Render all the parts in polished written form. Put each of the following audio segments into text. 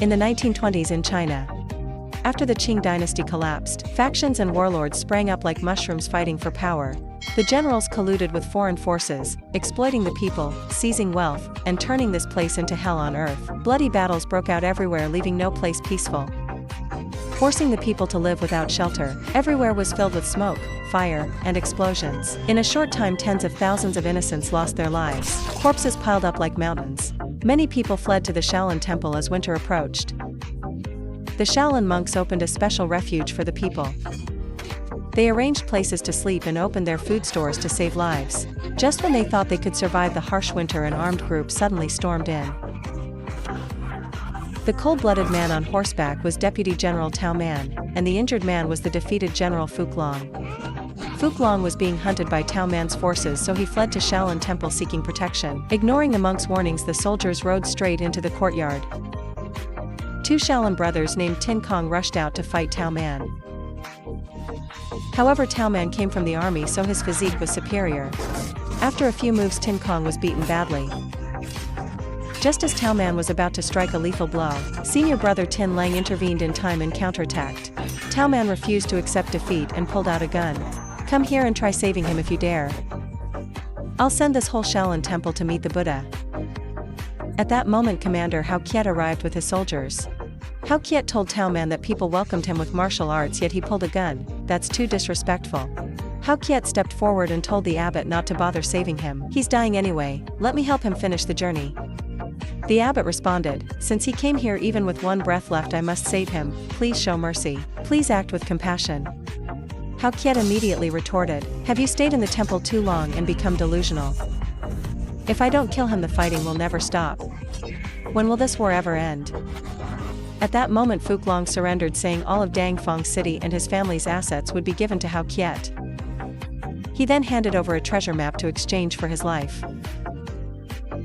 In the 1920s in China, after the Qing dynasty collapsed, factions and warlords sprang up like mushrooms fighting for power. The generals colluded with foreign forces, exploiting the people, seizing wealth, and turning this place into hell on earth. Bloody battles broke out everywhere, leaving no place peaceful. Forcing the people to live without shelter, everywhere was filled with smoke, fire, and explosions. In a short time, tens of thousands of innocents lost their lives. Corpses piled up like mountains. Many people fled to the Shaolin Temple as winter approached. The Shaolin monks opened a special refuge for the people. They arranged places to sleep and opened their food stores to save lives. Just when they thought they could survive the harsh winter, an armed group suddenly stormed in. The cold-blooded man on horseback was Deputy General Tao Man, and the injured man was the defeated General Fuklong. Fuklong was being hunted by Tao Man's forces, so he fled to Shaolin Temple seeking protection. Ignoring the monks' warnings, the soldiers rode straight into the courtyard. Two Shaolin brothers named Tin Kong rushed out to fight Tao Man. However, Tao Man came from the army, so his physique was superior. After a few moves, Tin Kong was beaten badly. Just as Tao Man was about to strike a lethal blow, senior brother Tin Lang intervened in time and counterattacked. Tao Man refused to accept defeat and pulled out a gun. "Come here and try saving him if you dare. I'll send this whole Shaolin Temple to meet the Buddha." At that moment, Commander Hao Qiet arrived with his soldiers. Hao Qiet told Tao Man that people welcomed him with martial arts, yet he pulled a gun. "That's too disrespectful." Hao Qiet stepped forward and told the abbot not to bother saving him. "He's dying anyway, let me help him finish the journey." The abbot responded, "Since he came here even with one breath left, I must save him. Please show mercy. Please act with compassion." Hao Qiet immediately retorted, "Have you stayed in the temple too long and become delusional? If I don't kill him, the fighting will never stop. When will this war ever end?" At that moment, Fuklong surrendered, saying all of Dangfang City and his family's assets would be given to Hao Qiet. He then handed over a treasure map to exchange for his life.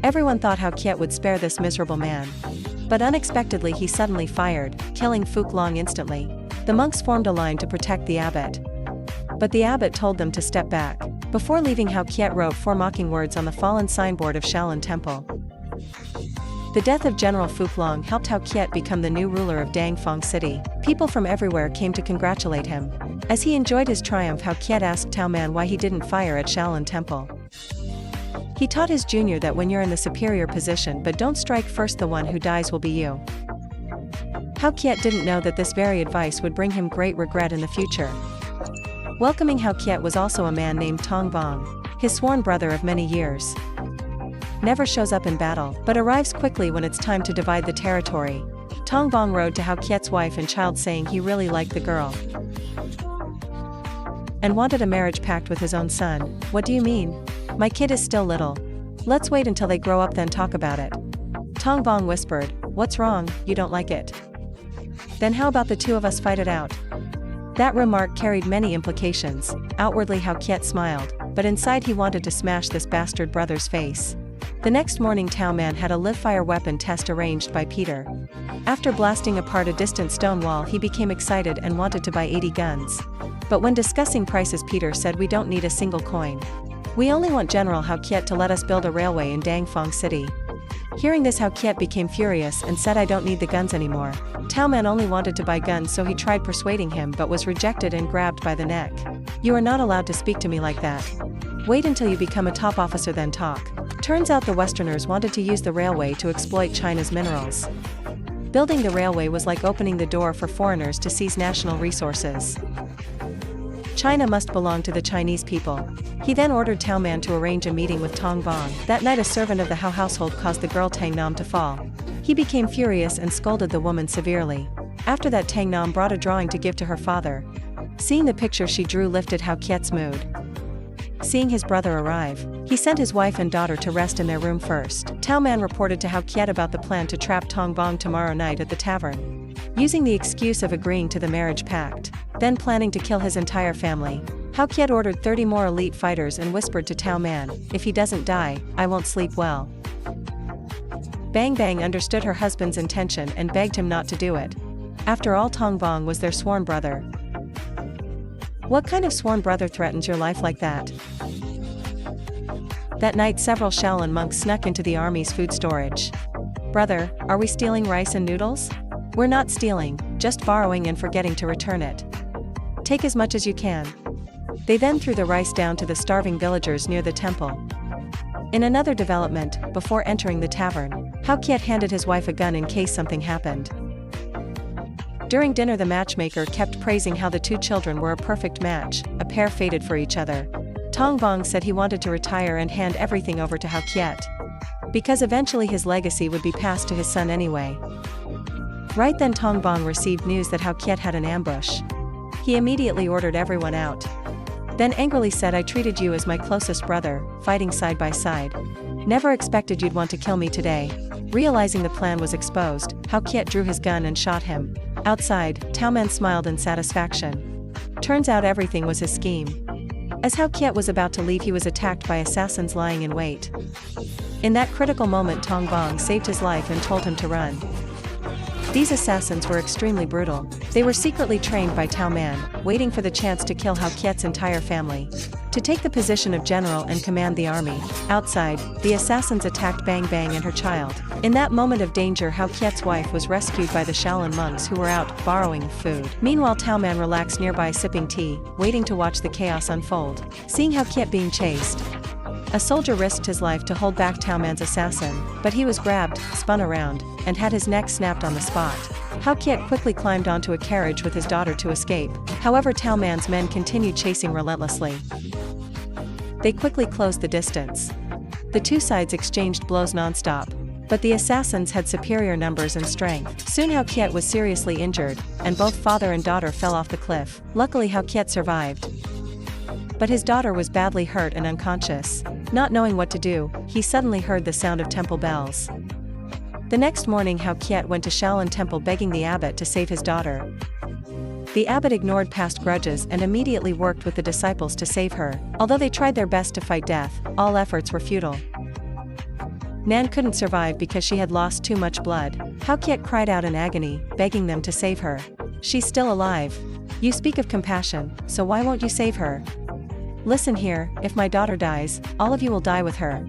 Everyone thought Hao Qiet would spare this miserable man. But unexpectedly, he suddenly fired, killing Fuklong instantly. The monks formed a line to protect the abbot. But the abbot told them to step back. Before leaving, Hao Qiet wrote 4 mocking words on the fallen signboard of Shaolin Temple. The death of General Fuklong helped Hao Qiet become the new ruler of Dangfang City. People from everywhere came to congratulate him. As he enjoyed his triumph, Hao Qiet asked Tao Man why he didn't fire at Shaolin Temple. He taught his junior that when you're in the superior position but don't strike first, the one who dies will be you. Hao Qiet didn't know that this very advice would bring him great regret in the future. Welcoming Hao Qiet was also a man named Tong Bong, his sworn brother of many years. Never shows up in battle, but arrives quickly when it's time to divide the territory. Tong Bong rode to Hao Qiet's wife and child, saying he really liked the girl and wanted a marriage pact with his own son. "What do you mean? My kid is still little. Let's wait until they grow up, then talk about it." Tong Bong whispered, "What's wrong? You don't like it? Then how about the two of us fight it out?" That remark carried many implications. Outwardly, Hao Qiet smiled, but inside he wanted to smash this bastard brother's face. The next morning, Tao Man had a live-fire weapon test arranged by Peter. After blasting apart a distant stone wall, he became excited and wanted to buy 80 guns. But when discussing prices, Peter said, "We don't need a single coin. We only want General Hao Qiet to let us build a railway in Dangfang City." Hearing this, Hao Qiet became furious and said, "I don't need the guns anymore." Tao Man only wanted to buy guns, so he tried persuading him but was rejected and grabbed by the neck. "You are not allowed to speak to me like that. Wait until you become a top officer, then talk." Turns out the Westerners wanted to use the railway to exploit China's minerals. Building the railway was like opening the door for foreigners to seize national resources. China must belong to the Chinese people. He then ordered Tao Man to arrange a meeting with Tong Bong. That night, a servant of the Hao household caused the girl Tang Nam to fall. He became furious and scolded the woman severely. After that, Tang Nam brought a drawing to give to her father. Seeing the picture she drew lifted Hao Qiet's mood. Seeing his brother arrive, he sent his wife and daughter to rest in their room first. Tao Man reported to Hao Qiet about the plan to trap Tong Bong tomorrow night at the tavern, using the excuse of agreeing to the marriage pact, then planning to kill his entire family. Hao Qiet ordered 30 more elite fighters and whispered to Tao Man, "If he doesn't die, I won't sleep well." Bingbing understood her husband's intention and begged him not to do it. After all, Tong Bong was their sworn brother. What kind of sworn brother threatens your life like that? That night, several Shaolin monks snuck into the army's food storage. "Brother, are we stealing rice and noodles?" "We're not stealing, just borrowing and forgetting to return it. Take as much as you can." They then threw the rice down to the starving villagers near the temple. In another development, before entering the tavern, Hao Kiet handed his wife a gun in case something happened. During dinner, the matchmaker kept praising how the two children were a perfect match, a pair fated for each other. Tong Bong said he wanted to retire and hand everything over to Hao Kiet, because eventually his legacy would be passed to his son anyway. Right then Tong Bong received news that Hao Kiet had an ambush. He immediately ordered everyone out. Then angrily said, "I treated you as my closest brother, fighting side by side. Never expected you'd want to kill me today." Realizing the plan was exposed, Hao Kiet drew his gun and shot him. Outside, Tao Man smiled in satisfaction. Turns out everything was his scheme. As Hao Kiet was about to leave, he was attacked by assassins lying in wait. In that critical moment, Tong Bong saved his life and told him to run. These assassins were extremely brutal. They were secretly trained by Tao Man, waiting for the chance to kill Hao Kiet's entire family, to take the position of general and command the army. Outside, the assassins attacked Bingbing and her child. In that moment of danger, Hao Kiet's wife was rescued by the Shaolin monks who were out borrowing food. Meanwhile, Tao Man relaxed nearby sipping tea, waiting to watch the chaos unfold. Seeing Hao Kiet being chased, a soldier risked his life to hold back Tao Man's assassin, but he was grabbed, spun around, and had his neck snapped on the spot. Hao Kiet quickly climbed onto a carriage with his daughter to escape. However, Tao Man's men continued chasing relentlessly. They quickly closed the distance. The two sides exchanged blows non-stop, but the assassins had superior numbers and strength. Soon Hao Kiet was seriously injured, and both father and daughter fell off the cliff. Luckily Hao Kiet survived, but his daughter was badly hurt and unconscious. Not knowing what to do, he suddenly heard the sound of temple bells. The next morning Hao Kiet went to Shaolin Temple begging the abbot to save his daughter. The abbot ignored past grudges and immediately worked with the disciples to save her. Although they tried their best to fight death, all efforts were futile. Nan couldn't survive because she had lost too much blood. Hao Kiet cried out in agony, begging them to save her. "She's still alive. You speak of compassion, so why won't you save her? Listen here, if my daughter dies, all of you will die with her."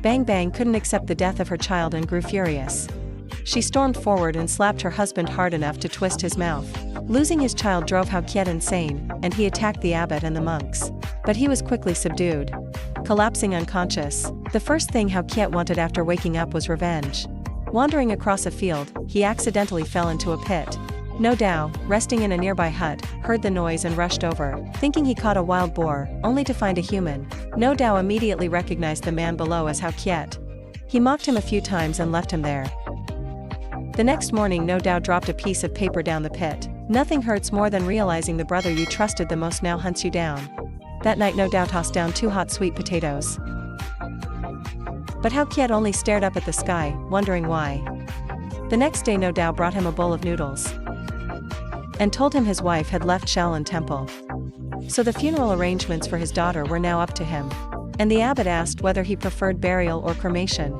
Bingbing couldn't accept the death of her child and grew furious. She stormed forward and slapped her husband hard enough to twist his mouth. Losing his child drove Hao Kiet insane, and he attacked the abbot and the monks. But he was quickly subdued, collapsing unconscious. The first thing Hao Kiet wanted after waking up was revenge. Wandering across a field, he accidentally fell into a pit. No Dao, resting in a nearby hut, heard the noise and rushed over, thinking he caught a wild boar, only to find a human. No Dao immediately recognized the man below as Hao Kiet. He mocked him a few times and left him there. The next morning No Dao dropped a piece of paper down the pit. Nothing hurts more than realizing the brother you trusted the most now hunts you down. That night No Dao tossed down 2 hot sweet potatoes. But Hao Kiet only stared up at the sky, wondering why. The next day No Dao brought him a bowl of noodles and told him his wife had left Shaolin Temple. So the funeral arrangements for his daughter were now up to him. And the abbot asked whether he preferred burial or cremation.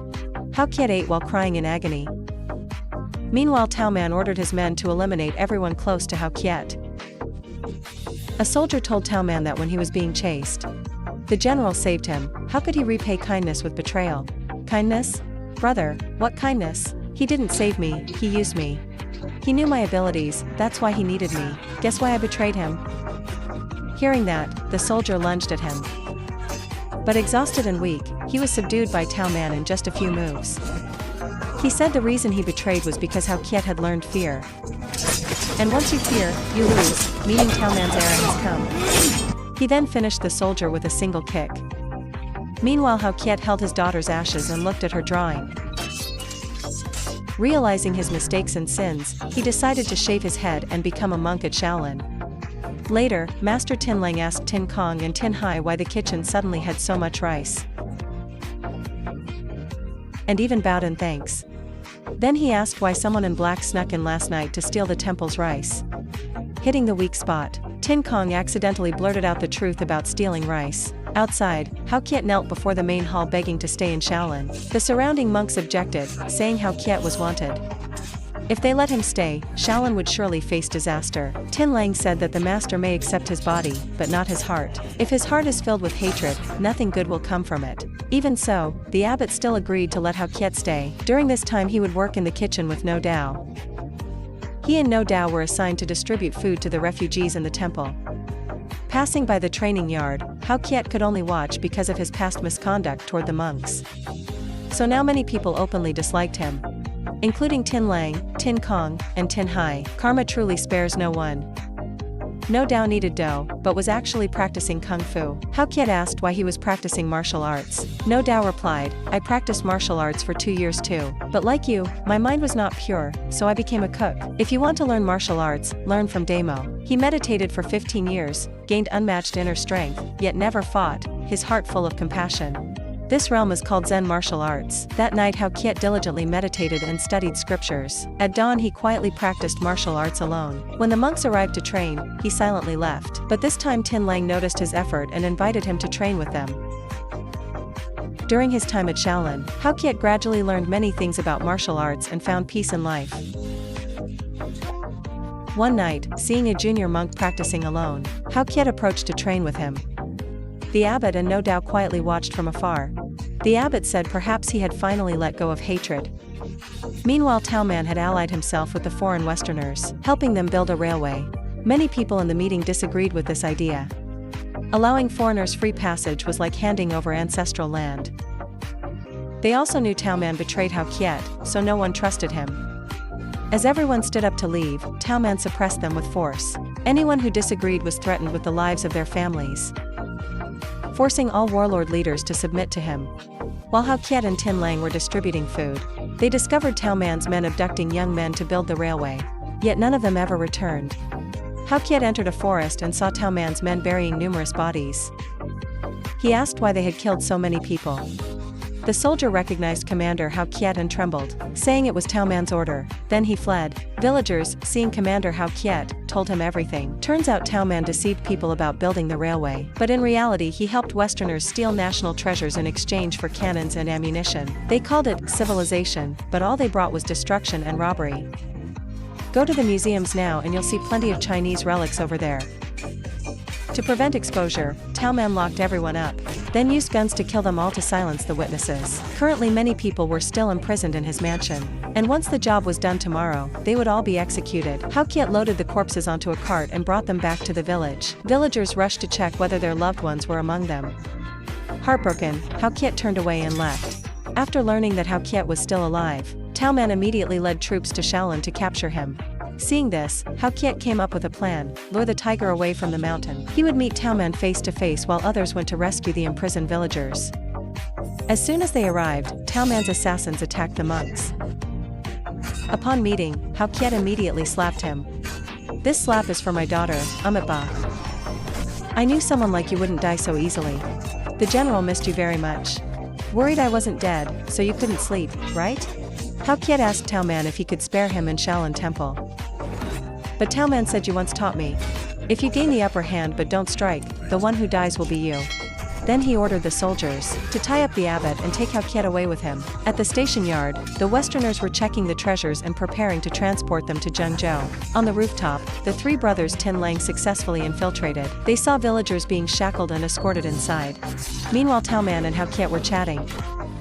Hao Kiet ate while crying in agony. Meanwhile Tao Man ordered his men to eliminate everyone close to Hao Kiet. A soldier told Tao Man that when he was being chased, the general saved him. How could he repay kindness with betrayal? Kindness? Brother, what kindness? He didn't save me, he used me. He knew my abilities, that's why he needed me. Guess why I betrayed him? Hearing that, the soldier lunged at him. But exhausted and weak, he was subdued by Tao Man in just a few moves. He said the reason he betrayed was because Hao Kiet had learned fear. And once you fear, you lose, meaning Tao Man's era has come. He then finished the soldier with a single kick. Meanwhile Hao Kiet held his daughter's ashes and looked at her drawing. Realizing his mistakes and sins, he decided to shave his head and become a monk at Shaolin. Later, Master Tin Lang asked Tin Kong and Tin Hai why the kitchen suddenly had so much rice, and even bowed in thanks. Then he asked why someone in black snuck in last night to steal the temple's rice. Hitting the weak spot, Tin Kong accidentally blurted out the truth about stealing rice. Outside, Hao Kiet knelt before the main hall begging to stay in Shaolin. The surrounding monks objected, saying Hao Kiet was wanted. If they let him stay, Shaolin would surely face disaster. Tin Lang said that the master may accept his body, but not his heart. If his heart is filled with hatred, nothing good will come from it. Even so, the abbot still agreed to let Hao Kiet stay. During this time he would work in the kitchen with No Dao. He and No Dao were assigned to distribute food to the refugees in the temple. Passing by the training yard, Hao Qiet could only watch because of his past misconduct toward the monks. So now many people openly disliked him, including Tin Lang, Tin Kong, and Tin Hai. Karma truly spares no one. No Dao needed dough, but was actually practicing kung fu. Hao Qiet asked why he was practicing martial arts. No Dao replied, I practiced martial arts for 2 years too. But like you, my mind was not pure, so I became a cook. If you want to learn martial arts, learn from Damo. He meditated for 15 years, gained unmatched inner strength, yet never fought, his heart full of compassion. This realm is called Zen martial arts. That night Hao Qiet diligently meditated and studied scriptures. At dawn he quietly practiced martial arts alone. When the monks arrived to train, he silently left. But this time Tin Lang noticed his effort and invited him to train with them. During his time at Shaolin, Hao Qiet gradually learned many things about martial arts and found peace in life. One night, seeing a junior monk practicing alone, Hao Qiet approached to train with him. The abbot and No Dao quietly watched from afar. The abbot said perhaps he had finally let go of hatred. Meanwhile Tao Man had allied himself with the foreign Westerners, helping them build a railway. Many people in the meeting disagreed with this idea. Allowing foreigners free passage was like handing over ancestral land. They also knew Tao Man betrayed Hao Qiet, so no one trusted him. As everyone stood up to leave, Tao Man suppressed them with force. Anyone who disagreed was threatened with the lives of their families, forcing all warlord leaders to submit to him. While Hao Qiet and Tin Lang were distributing food, they discovered Tao Man's men abducting young men to build the railway. Yet none of them ever returned. Hao Qiet entered a forest and saw Tao Man's men burying numerous bodies. He asked why they had killed so many people. The soldier recognized Commander Hao Qiet and trembled, saying it was Tao Man's order. Then he fled. Villagers, seeing Commander Hao Qiet, told him everything. Turns out Tao Man deceived people about building the railway, but in reality he helped Westerners steal national treasures in exchange for cannons and ammunition. They called it civilization, but all they brought was destruction and robbery. Go to the museums now and you'll see plenty of Chinese relics over there. To prevent exposure, Tao Man locked everyone up, then used guns to kill them all to silence the witnesses. Currently many people were still imprisoned in his mansion, and once the job was done tomorrow, they would all be executed. Hao Qiet loaded the corpses onto a cart and brought them back to the village. Villagers rushed to check whether their loved ones were among them. Heartbroken, Hao Qiet turned away and left. After learning that Hao Qiet was still alive, Tao Man immediately led troops to Shaolin to capture him. Seeing this, Hao Qiet came up with a plan: lure the tiger away from the mountain. He would meet Tao Man face to face while others went to rescue the imprisoned villagers. As soon as they arrived, Tao Man's assassins attacked the monks. Upon meeting, Hao Qiet immediately slapped him. This slap is for my daughter, Amitba. I knew someone like you wouldn't die so easily. The general missed you very much. Worried I wasn't dead, so you couldn't sleep, right? Hao Qiet asked Tao Man if he could spare him in Shaolin Temple. But Tao Man said, you once taught me. If you gain the upper hand but don't strike, the one who dies will be you. Then he ordered the soldiers to tie up the abbot and take Hao Qiet away with him. At the station yard, the Westerners were checking the treasures and preparing to transport them to Zhengzhou. On the rooftop, the three brothers Tin Lang successfully infiltrated. They saw villagers being shackled and escorted inside. Meanwhile Tao Man and Hao Qiet were chatting.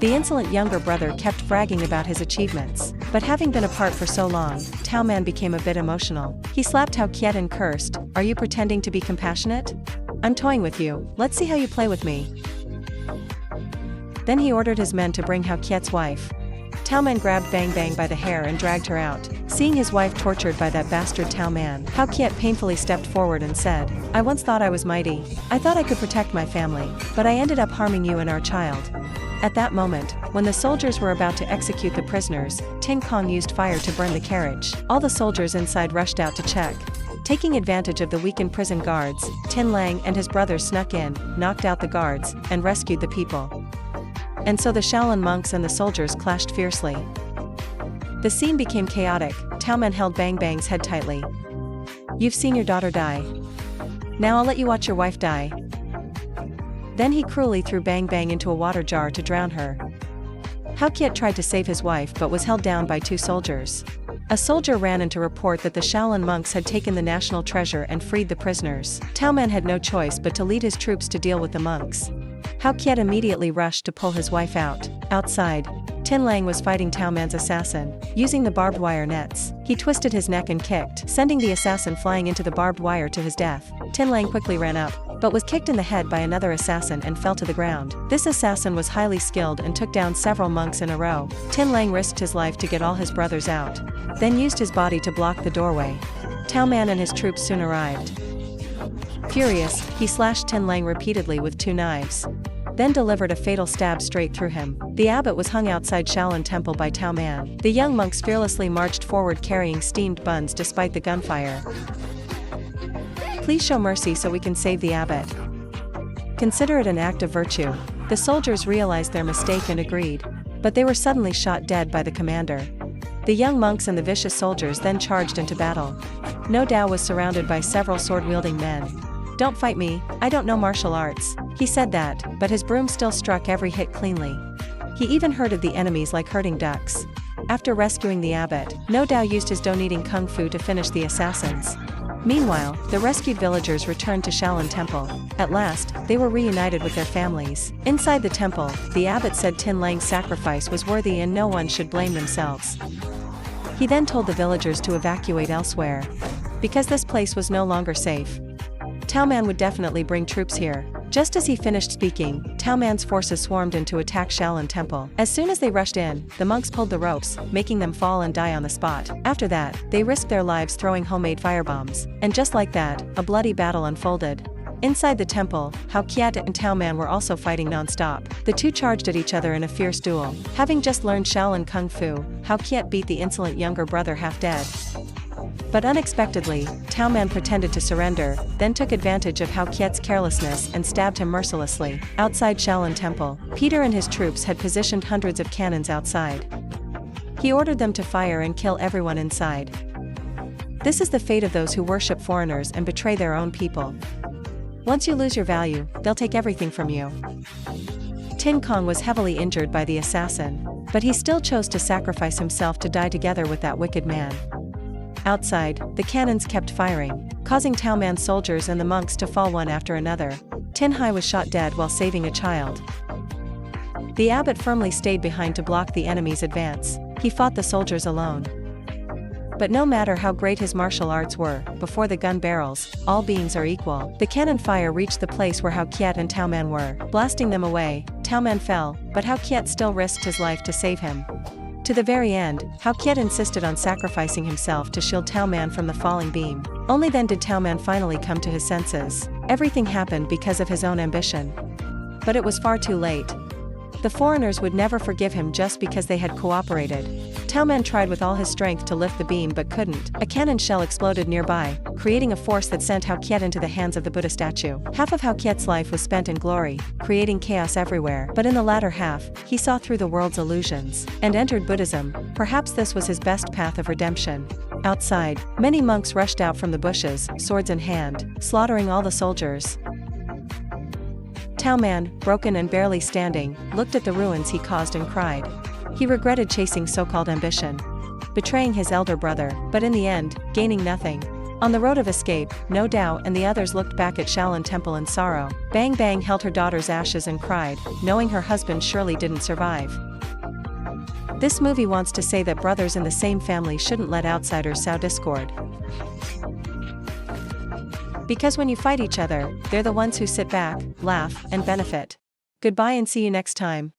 The insolent younger brother kept bragging about his achievements, but having been apart for so long, Tao Man became a bit emotional. He slapped Hao Qiet and cursed, "Are you pretending to be compassionate? I'm toying with you, let's see how you play with me." Then he ordered his men to bring Hao Qiet's wife. Tao Man grabbed Bingbing by the hair and dragged her out. Seeing his wife tortured by that bastard Tao Man, Hao Qiet painfully stepped forward and said, "I once thought I was mighty. I thought I could protect my family, but I ended up harming you and our child." At that moment, when the soldiers were about to execute the prisoners, Tin Kong used fire to burn the carriage. All the soldiers inside rushed out to check. Taking advantage of the weakened prison guards, Tin Lang and his brothers snuck in, knocked out the guards, and rescued the people. And so the Shaolin monks and the soldiers clashed fiercely. The scene became chaotic. Tao Man held Bingbing's head tightly. "You've seen your daughter die. Now I'll let you watch your wife die." Then he cruelly threw Bingbing into a water jar to drown her. Hao Qiet tried to save his wife but was held down by two soldiers. A soldier ran in to report that the Shaolin monks had taken the national treasure and freed the prisoners. Tao Man had no choice but to lead his troops to deal with the monks. Hao Qiet immediately rushed to pull his wife out. Outside, Tin Lang was fighting Tao Man's assassin, using the barbed wire nets. He twisted his neck and kicked, sending the assassin flying into the barbed wire to his death. Tin Lang quickly ran up, but was kicked in the head by another assassin and fell to the ground. This assassin was highly skilled and took down several monks in a row. Tin Lang risked his life to get all his brothers out, then used his body to block the doorway. Tao Man and his troops soon arrived. Furious, he slashed Tin Lang repeatedly with 2 knives, then delivered a fatal stab straight through him. The abbot was hung outside Shaolin Temple by Tao Man. The young monks fearlessly marched forward carrying steamed buns despite the gunfire. Please show mercy so we can save the abbot. Consider it an act of virtue. The soldiers realized their mistake and agreed, but they were suddenly shot dead by the commander. The young monks and the vicious soldiers then charged into battle. No Dao was surrounded by several sword-wielding men. "Don't fight me, I don't know martial arts." He said that, but his broom still struck every hit cleanly. He even herded the enemies like herding ducks. After rescuing the abbot, No Dao used his donating kung fu to finish the assassins. Meanwhile, the rescued villagers returned to Shaolin Temple. At last, they were reunited with their families. Inside the temple, the abbot said Tin Lang's sacrifice was worthy and no one should blame themselves. He then told the villagers to evacuate elsewhere, because this place was no longer safe. Tao Man would definitely bring troops here. Just as he finished speaking, Tao Man's forces swarmed in to attack Shaolin Temple. As soon as they rushed in, the monks pulled the ropes, making them fall and die on the spot. After that, they risked their lives throwing homemade firebombs. And just like that, a bloody battle unfolded. Inside the temple, Hao Qiat and Tao Man were also fighting non-stop. The two charged at each other in a fierce duel. Having just learned Shaolin Kung Fu, Hao Qiat beat the insolent younger brother half dead. But unexpectedly, Tao Man pretended to surrender, then took advantage of Hao Qiat's carelessness and stabbed him mercilessly. Outside Shaolin Temple, Peter and his troops had positioned hundreds of cannons outside. He ordered them to fire and kill everyone inside. This is the fate of those who worship foreigners and betray their own people. Once you lose your value, they'll take everything from you. Tin Kong was heavily injured by the assassin, but he still chose to sacrifice himself to die together with that wicked man. Outside, the cannons kept firing, causing Tao Man's soldiers and the monks to fall one after another. Tin Hai was shot dead while saving a child. The abbot firmly stayed behind to block the enemy's advance. He fought the soldiers alone. But no matter how great his martial arts were, before the gun barrels, all beings are equal. The cannon fire reached the place where Hao Qiat and Tao Man were. Blasting them away, Tao Man fell, but Hao Qiat still risked his life to save him. To the very end, Hao Qiat insisted on sacrificing himself to shield Tao Man from the falling beam. Only then did Tao Man finally come to his senses. Everything happened because of his own ambition. But it was far too late. The foreigners would never forgive him just because they had cooperated. Tao Man tried with all his strength to lift the beam but couldn't. A cannon shell exploded nearby, creating a force that sent Hao Qiat into the hands of the Buddha statue. Half of Hao Qiat's life was spent in glory, creating chaos everywhere. But in the latter half, he saw through the world's illusions and entered Buddhism. Perhaps this was his best path of redemption. Outside, many monks rushed out from the bushes, swords in hand, slaughtering all the soldiers. Tao Man, broken and barely standing, looked at the ruins he caused and cried. He regretted chasing so-called ambition, betraying his elder brother, but in the end, gaining nothing. On the road of escape, No Dao and the others looked back at Shaolin Temple in sorrow. Bingbing held her daughter's ashes and cried, knowing her husband surely didn't survive. This movie wants to say that brothers in the same family shouldn't let outsiders sow discord. Because when you fight each other, they're the ones who sit back, laugh, and benefit. Goodbye and see you next time.